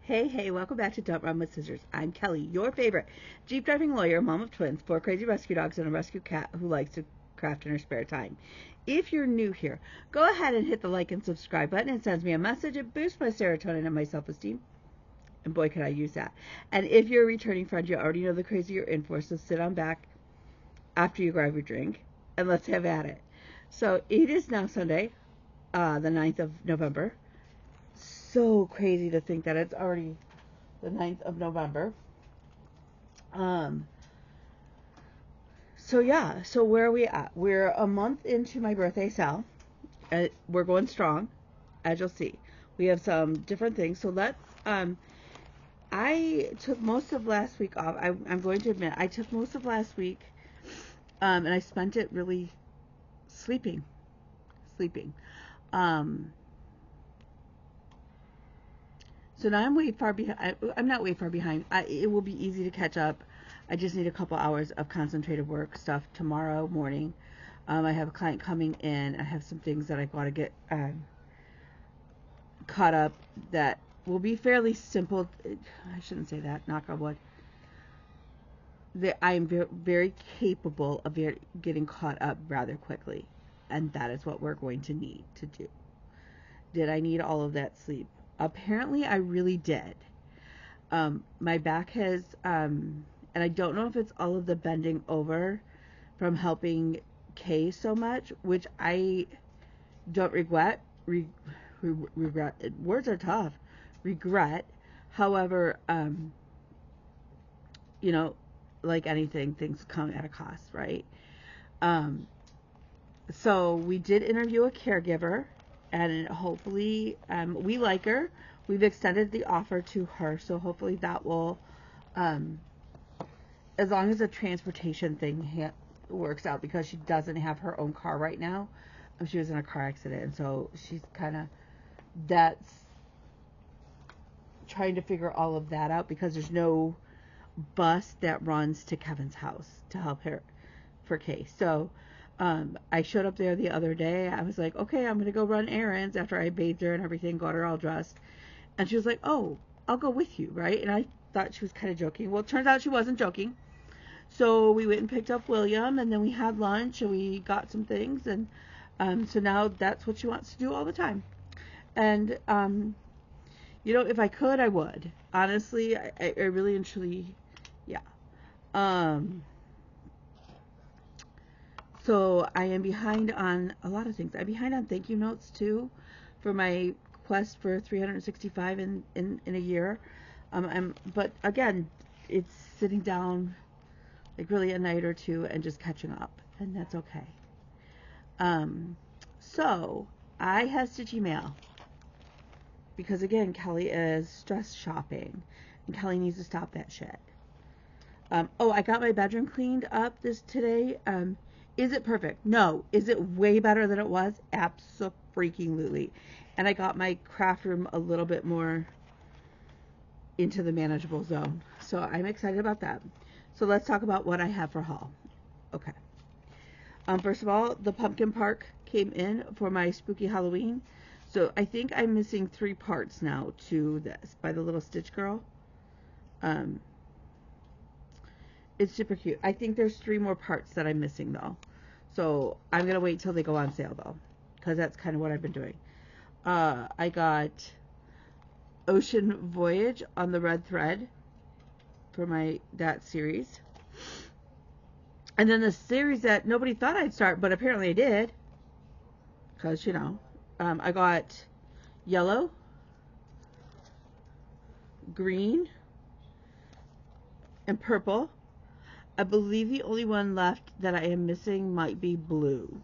Hey, welcome back to Don't Run with Scissors. I'm Kelly, your favorite Jeep driving lawyer, mom of twins, 4 crazy rescue dogs, and a rescue cat who likes to craft in her spare time. If you're new here, go ahead and hit the like and subscribe button. It sends me a message. It boosts my serotonin and my self-esteem. And boy, could I use that. And if you're a returning friend, you already know the crazy you're in for, so sit on back after you grab your drink and let's have at it. So it is now Sunday, the 9th of November. So crazy to think that it's already the 9th of November. So where are we at? We're a month into my birthday sale. We're going strong, as you'll see. We have some different things. So let's, I took most of last week off. I'm going to admit, I took most of last week, and I spent it really sleeping. So now I'm way far behind. I'm not way far behind. It will be easy to catch up. I just need a couple hours of concentrated work stuff tomorrow morning. I have a client coming in. I have some things that I got to get caught up that will be fairly simple. I shouldn't say that. Knock on wood. I am very, very capable of getting caught up rather quickly, and that is what we're going to need to do. Did I need all of that sleep? Apparently I really did. My back has, and I don't know if it's all of the bending over from helping Kay so much, which I don't regret. Regret. Words are tough. Regret. However, like anything, things come at a cost, right? So we did interview a caregiver, and hopefully we like her. We've extended the offer to her, so hopefully that will, as long as the transportation thing works out, because she doesn't have her own car right now. She was in a car accident, and so she's kind of, that's trying to figure all of that out, because there's no bus that runs to Kevin's house to help her for Kay. So I showed up there the other day. I was like, okay, I'm going to go run errands after I bathed her and everything, got her all dressed. And she was like, oh, I'll go with you, right? And I thought she was kind of joking. Well, it turns out she wasn't joking. So we went and picked up William, and then we had lunch, and we got some things. And so now that's what she wants to do all the time. And, if I could, I would. Honestly, I really and truly, yeah. So I am behind on a lot of things. I'm behind on thank you notes too, for my quest for 365 in a year. But again, it's sitting down like really a night or two and just catching up, and that's okay. So I have Stitchy Mail, because again, Kelly is stress shopping, and Kelly needs to stop that shit. I got my bedroom cleaned up today. Is it perfect? No. Is it way better than it was? Abso-freaking-lutely. And I got my craft room a little bit more into the manageable zone. So I'm excited about that. So let's talk about what I have for haul. Okay. First of all, the pumpkin park came in for my spooky Halloween. So I think I'm missing 3 parts now to this by the little Stitch Girl. It's super cute. I think there's 3 more parts that I'm missing though. So I'm going to wait till they go on sale though, because that's kind of what I've been doing. I got Ocean Voyage on the red thread for that series. And then the series that nobody thought I'd start, but apparently I did. Because, I got yellow, green, and purple. I believe the only one left that I am missing might be blue.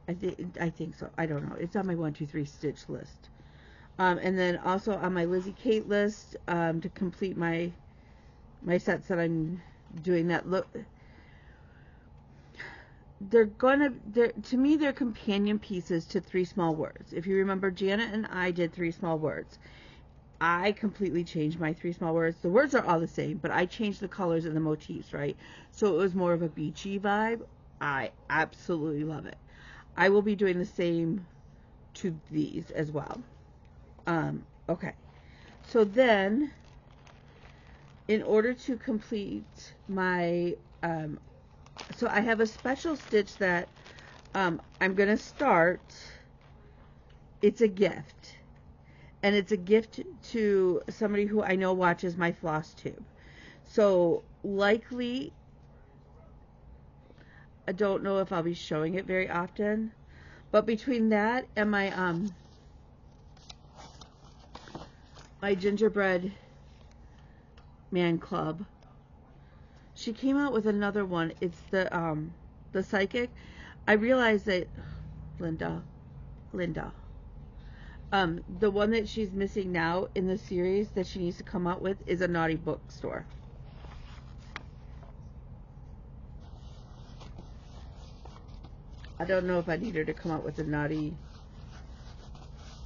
I think so. I don't know. It's on my 1, 2, 3 stitch list. And then also on my Lizzie Kate list, to complete my sets that I'm doing that look. To me, they're companion pieces to 3 small words. If you remember, Janet and I did 3 small words. I completely changed my 3 small words. The words are all the same, but I changed the colors and the motifs, right? So it was more of a beachy vibe. I absolutely love it. I will be doing the same to these as well. Okay. So then, in order to complete my, so I have a special stitch that I'm going to start. It's a gift. And it's a gift to somebody who I know watches my Flosstube. So, likely, I don't know if I'll be showing it very often. But between that and my, my gingerbread man club, she came out with another one. It's the psychic. I realized that Linda, the one that she's missing now in the series that she needs to come out with is a naughty bookstore. I don't know if I need her to come out with a naughty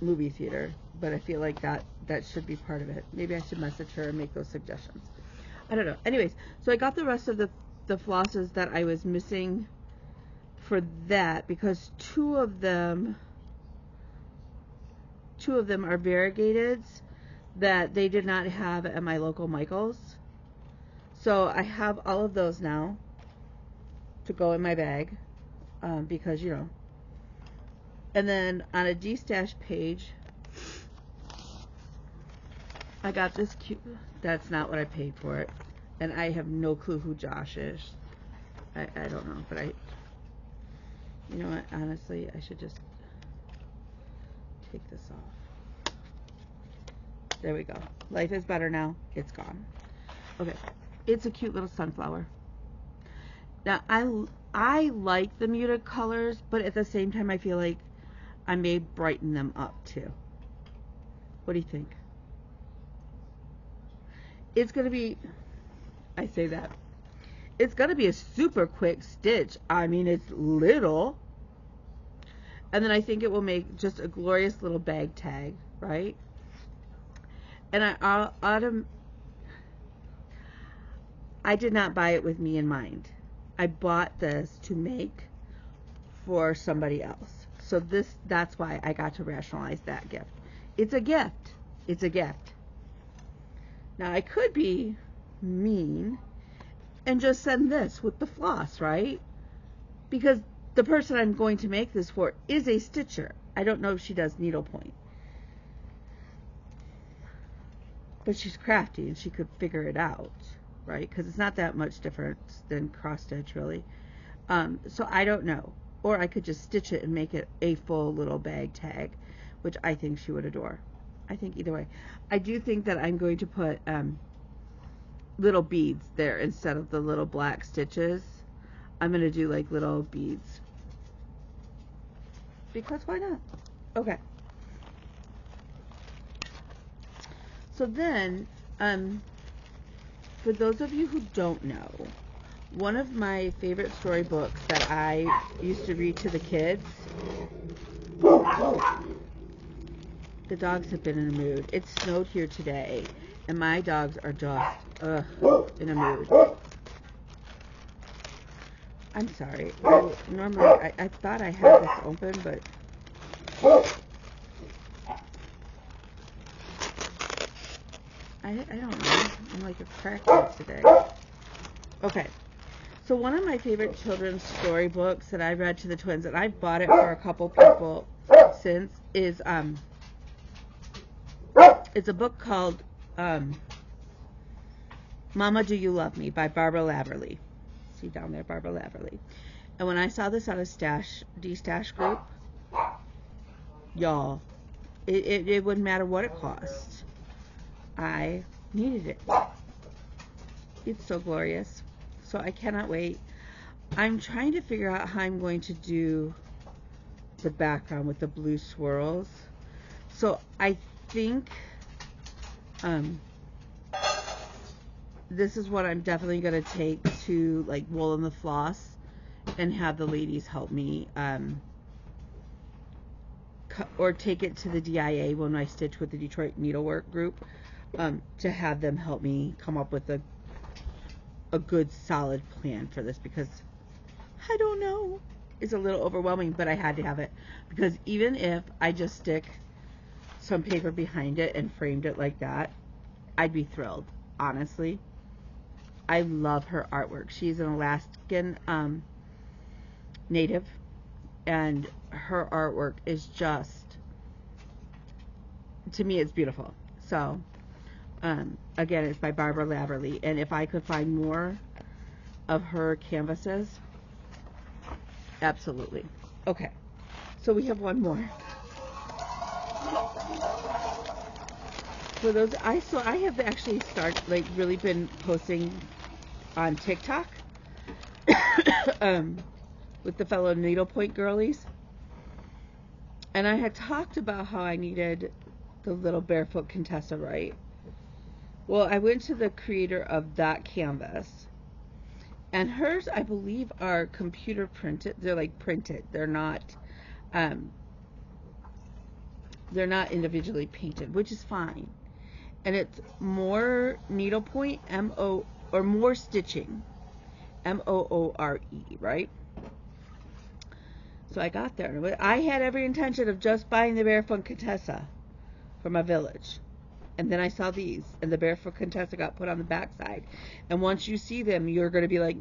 movie theater, but I feel like that should be part of it. Maybe I should message her and make those suggestions. I don't know. Anyways, so I got the rest of the flosses that I was missing for that, because two of them are variegateds that they did not have at my local Michael's. So I have all of those now to go in my bag, because, you know. And then on a D-stash page, I got this cute, that's not what I paid for it. And I have no clue who Josh is. I don't know, but you know what, honestly, I should just take this off. There we go. Life is better now. It's gone. Okay. It's a cute little sunflower. Now, I like the muted colors, but at the same time, I feel like I may brighten them up, too. What do you think? It's going to be, I say that, it's going to be a super quick stitch. I mean, it's little. And then I think it will make just a glorious little bag tag, right? And I did not buy it with me in mind. I bought this to make for somebody else. So that's why I got to rationalize that gift. It's a gift. It's a gift. Now, I could be mean and just send this with the floss, right? Because the person I'm going to make this for is a stitcher. I don't know if she does needlepoint. But she's crafty and she could figure it out, right? Because it's not that much different than cross stitch, really. So I don't know. Or I could just stitch it and make it a full little bag tag, which I think she would adore. I think either way. I do think that I'm going to put little beads there instead of the little black stitches. I'm going to do like little beads. Because why not? Okay. So then, for those of you who don't know, one of my favorite storybooks that I used to read to the kids, the dogs have been in a mood. It snowed here today, and my dogs are just, in a mood. I'm sorry. Normally, I thought I had this open, but I don't know. I'm like a crackhead today. Okay. So one of my favorite children's storybooks that I read to the twins, and I've bought it for a couple people since, is it's a book called Mama, Do You Love Me by Barbara Laverly. See down there, Barbara Laverly. And when I saw this on a D-stash group, y'all, it wouldn't matter what it cost. I needed it. It's so glorious. So I cannot wait. I'm trying to figure out how I'm going to do the background with the blue swirls. So I think this is what I'm definitely going to take to like Wool and the Floss and have the ladies help me or take it to the DIA when I stitch with the Detroit Needlework group to have them help me come up with a good solid plan for this, because I don't know. is a little overwhelming, but I had to have it because even if I just stick some paper behind it and framed it like that, I'd be thrilled, honestly. I love her artwork. She's an Alaskan native, and her artwork is just, to me, it's beautiful. So, again, it's by Barbara Laverly, and if I could find more of her canvases, absolutely. Okay, so we have one more. For those, I have actually really been posting on TikTok with the fellow needlepoint girlies, and I had talked about how I needed the little barefoot Contessa, right? Well, I went to the creator of that canvas, and hers, I believe, are computer printed. They're like printed. They're not individually painted, which is fine. And it's more needlepoint, or more stitching, Moore, right? So I got there. I had every intention of just buying the Barefoot Contessa for my village. And then I saw these, and the Barefoot Contessa got put on the backside. And once you see them, you're going to be like,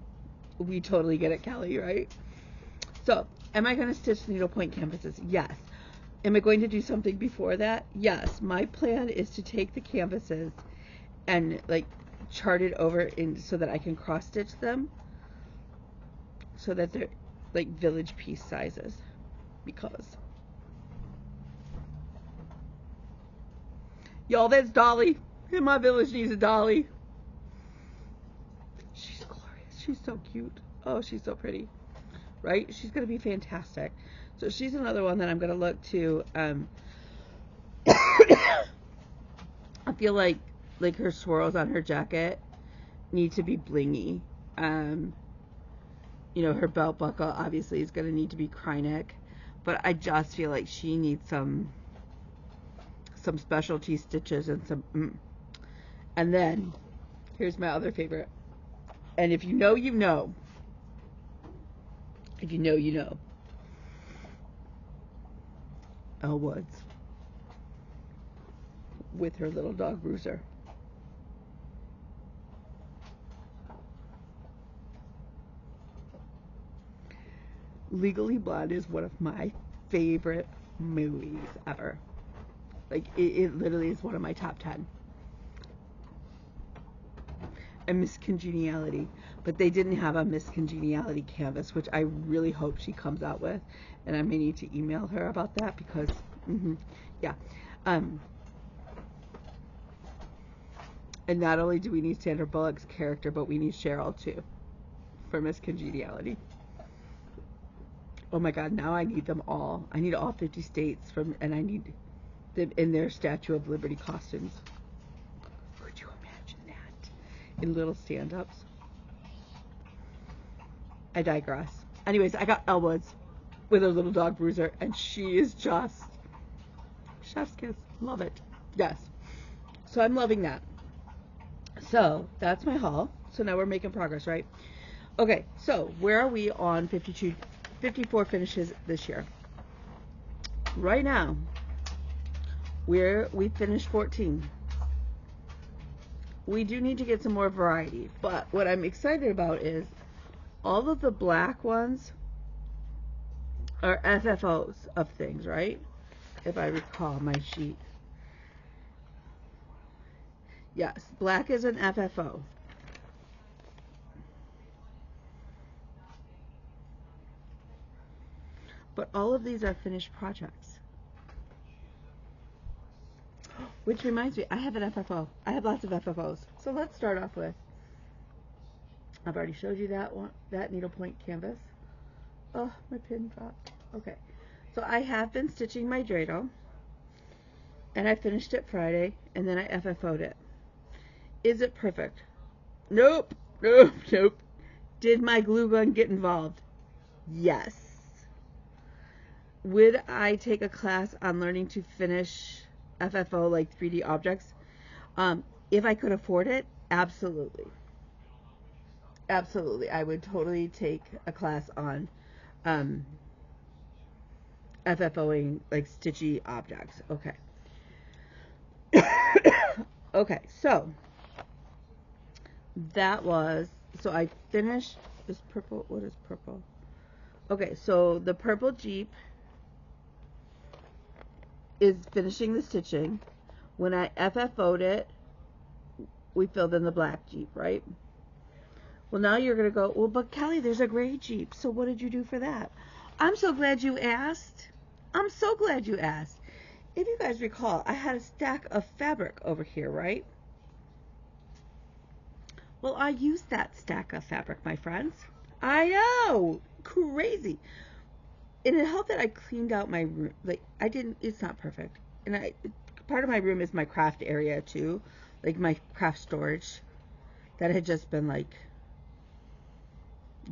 we totally get it, Kelly, right? So, am I going to stitch needlepoint canvases? Yes. Am I going to do something before that? Yes. My plan is to take the canvases and like chart it over so that I can cross stitch them so that they're like village piece sizes, because y'all, that's Dolly, and my village needs a Dolly. She's glorious. She's so cute. Oh, she's so pretty, right? She's gonna be fantastic. So she's another one that I'm going to look to. I feel like her swirls on her jacket need to be blingy. You know, her belt buckle obviously is going to need to be Krynic, but I just feel like she needs some specialty stitches and some. And then here's my other favorite. And if you know, you know. If you know, you know. Elle Woods with her little dog Bruiser. Legally Blonde is one of my favorite movies ever. Like, it literally is one of my top 10. And Miss Congeniality, but they didn't have a Miss Congeniality canvas, which I really hope she comes out with, and I may need to email her about that because, yeah. And not only do we need Sandra Bullock's character, but we need Cheryl too for Miss Congeniality. Oh my God, now I need them all. I need all 50 states and I need them in their Statue of Liberty costumes. Could you imagine that? In little stand-ups. I digress. Anyways, I got Elle Woods with her little dog Bruiser, and she is just chef's kiss. Love it. Yes. So I'm loving that. So that's my haul. So now we're making progress, right? Okay, so where are we on 54 finishes this year? Right now, we finished 14. We do need to get some more variety, but what I'm excited about is all of the black ones are FFOs of things, right? If I recall my sheet. Yes, black is an FFO. But all of these are finished projects. Which reminds me, I have an FFO. I have lots of FFOs. So let's start off with, I've already showed you that one, that needlepoint canvas. Oh, my pin dropped. Okay. So I have been stitching my dreidel, and I finished it Friday, and then I FFO'd it. Is it perfect? Nope. Nope. Nope. Did my glue gun get involved? Yes. Would I take a class on learning to finish FFO, like 3D objects? If I could afford it, absolutely. Absolutely. I would totally take a class on um, FFOing like stitchy objects. Okay. Okay, so that was, so I finished this purple. What is purple? Okay, so the purple Jeep is finishing the stitching. When I FFO'd it, we filled in the black Jeep, right? Well, now you're going to go, well, but Kelly, there's a gray Jeep, so what did you do for that? I'm so glad you asked. I'm so glad you asked. If you guys recall, I had a stack of fabric over here, right? Well, I used that stack of fabric, my friends. I know, crazy. And it helped that I cleaned out my room. Like, I didn't, it's not perfect. And part of my room is my craft area too. Like my craft storage that had just been like,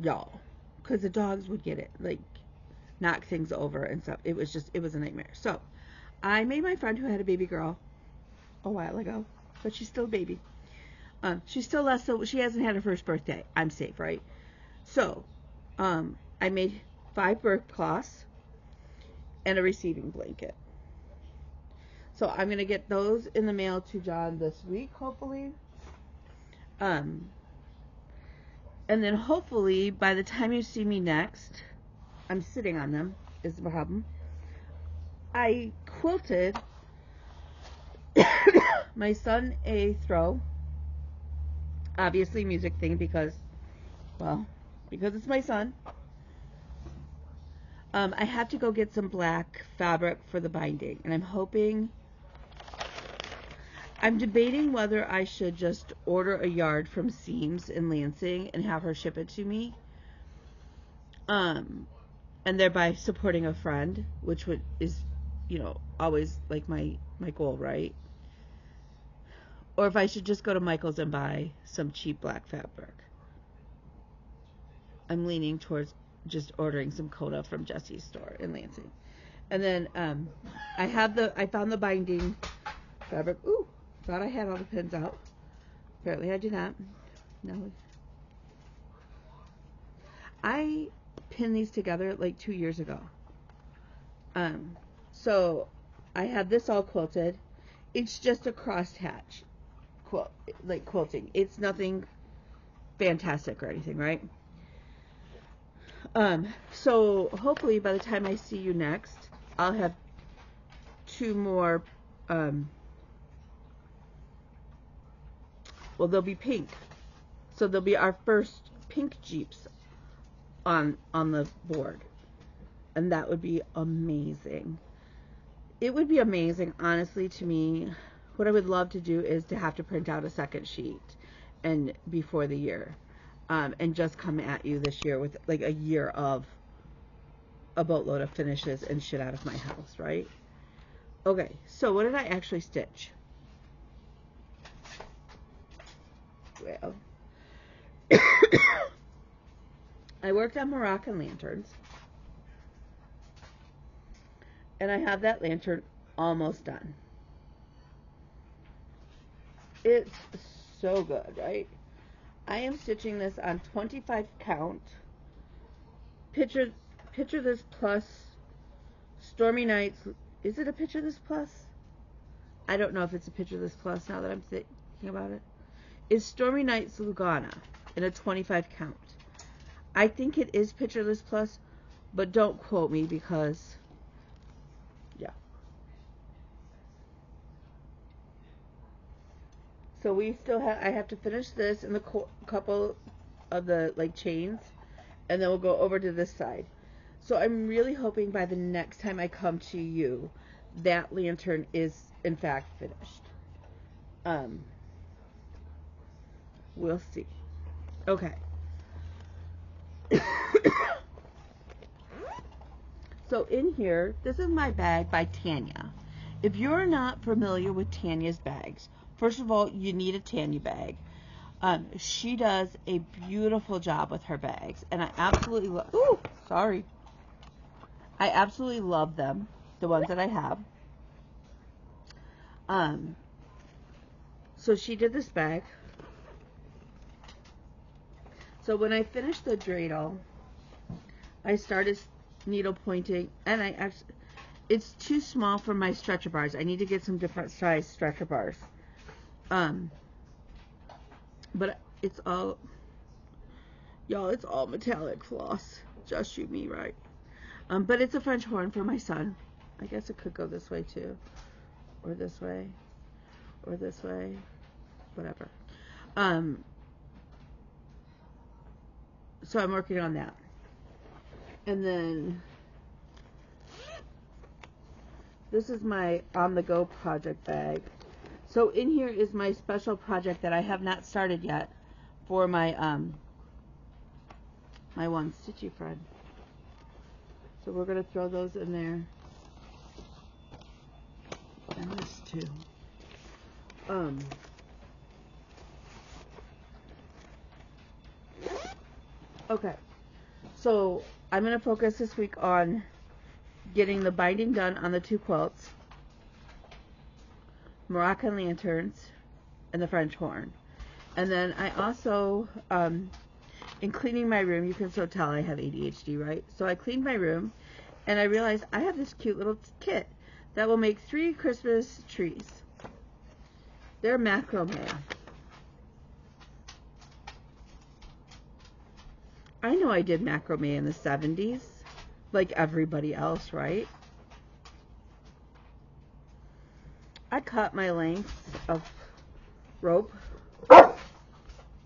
y'all. Because the dogs would get it, like, knock things over and stuff. It was a nightmare. So, I made my friend who had a baby girl a while ago, but she's still a baby. She's still less, so she hasn't had her first birthday. I'm safe, right? So, I made 5 birth cloths and a receiving blanket. So I'm going to get those in the mail to John this week, hopefully. And then hopefully by the time you see me next, I'm sitting on them, is the problem. I quilted my son a throw, obviously music thing because it's my son. I have to go get some black fabric for the binding, and I'm debating whether I should just order a yard from Seams in Lansing and have her ship it to me, and thereby supporting a friend, which is always like my goal, right? Or if I should just go to Michael's and buy some cheap black fabric. I'm leaning towards just ordering some Coda from Jesse's store in Lansing. And then I found the binding fabric. Ooh, thought I had all the pins out. Apparently I did not. No. I pinned these together like 2 years ago. So I had this all quilted. It's just a crosshatch quilting. It's nothing fantastic or anything, right? So hopefully by the time I see you next, I'll have 2 more, they'll be pink. So they'll be our first pink Jeeps on the board. And that would be amazing. It would be amazing, honestly, to me. What I would love to do is to have to print out a second sheet and before the year. And just come at you this year with like a year of a boatload of finishes and shit out of my house, right? Okay, so what did I actually stitch? Well, I worked on Moroccan lanterns. And I have that lantern almost done. It's so good, right? I am stitching this on 25 count. Picture This Plus Stormy Nights. Is it a Picture This Plus? I don't know if it's a Picture This Plus now that I'm thinking about it. It's Stormy Nights Lugana in a 25 count. I think it is Picture This Plus, but don't quote me because, yeah. So we still I have to finish this and the couple of the like chains, and then we'll go over to this side. So I'm really hoping by the next time I come to you, that lantern is in fact finished. We'll see. Okay. So in here, this is my bag by Tanya. If you're not familiar with Tanya's bags, first of all, you need a Tanya bag. She does a beautiful job with her bags, and I absolutely love. Ooh, sorry. I absolutely love them, the ones that I have. So she did this bag. So when I finished the dreidel, I started needle pointing, and I actually, it's too small for my stretcher bars. I need to get some different size stretcher bars. But it's all, y'all, it's all metallic floss. Just shoot me right. But it's a French horn for my son. I guess it could go this way too, or this way, or this way, whatever. So I'm working on that. And then this is my on-the-go project bag. So in here is my special project that I have not started yet for my my one stitchy friend. So we're gonna throw those in there, and this too. Okay, so I'm gonna focus this week on getting the binding done on the 2 quilts, Moroccan lanterns, and the French horn. And then I also, in cleaning my room, you can so tell I have ADHD, right? So I cleaned my room, and I realized I have this cute little kit that will make 3 Christmas trees. They're macrame. I know I did macrame in the 70s, like everybody else, right? I cut my length of rope.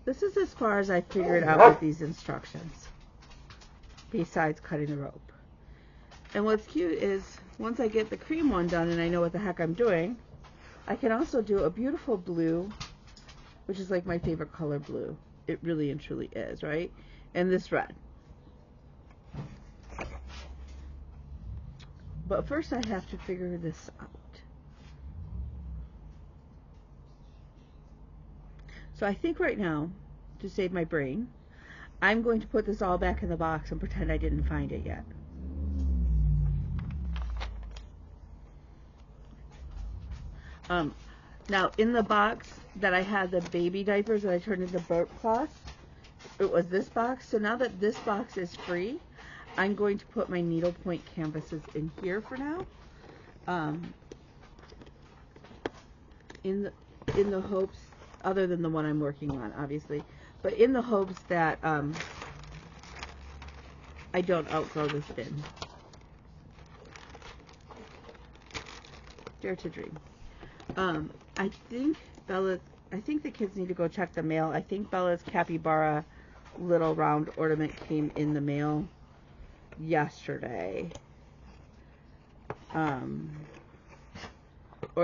This is as far as I figured out with these instructions, besides cutting the rope. And what's cute is, once I get the cream one done and I know what the heck I'm doing, I can also do a beautiful blue, which is like my favorite color blue. It really and truly is, right? And this red. But first I have to figure this out. So I think right now, to save my brain, I'm going to put this all back in the box and pretend I didn't find it yet. Now, in the box that I had the baby diapers that I turned into burp cloths, it was this box. So now that this box is free, I'm going to put my needlepoint canvases in here for now. In the hopes, other than the one I'm working on, obviously, but in the hopes that I don't outgrow this bin. Dare to dream. I think the kids need to go check the mail. I think Bella's capybara little round ornament came in the mail yesterday. Or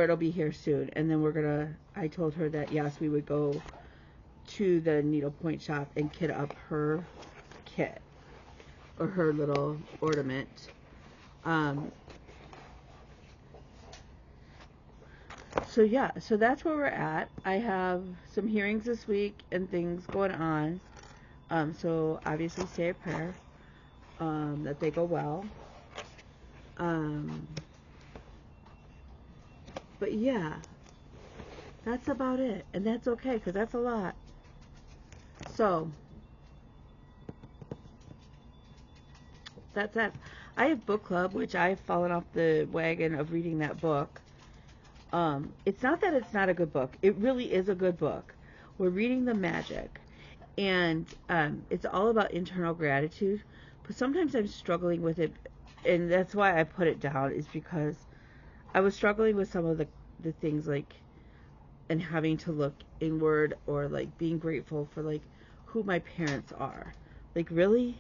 it'll be here soon. And then I told her that yes, we would go to the needlepoint shop and kit up her kit, or her little ornament. So yeah, so that's where we're at. I have some hearings this week and things going on. So obviously say a prayer that they go well. But yeah, that's about it. And that's okay, because that's a lot. So that's that. I have book club, which I've fallen off the wagon of reading that book. It's not that it's not a good book. It really is a good book. We're reading The Magic, and it's all about internal gratitude. But sometimes I'm struggling with it, and that's why I put it down, is because I was struggling with some of the things, like, and having to look inward, or like being grateful for like who my parents are. Like, really?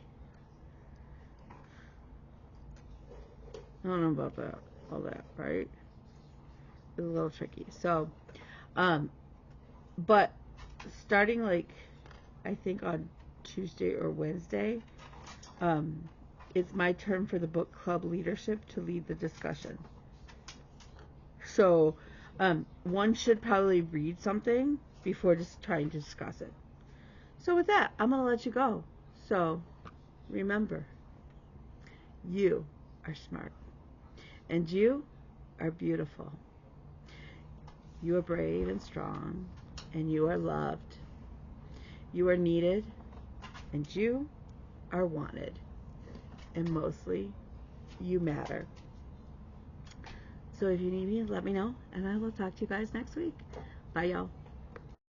I don't know about that, all that, right? It's a little tricky. So, but starting, like, I think on Tuesday or Wednesday, it's my turn for the book club leadership to lead the discussion. So, one should probably read something before just trying to discuss it. So with that, I'm going to let you go. So, remember, you are smart, and you are beautiful. You are brave and strong, and you are loved. You are needed, and you are wanted. and mostly, you matter. So if you need me, let me know, and I will talk to you guys next week. Bye, y'all.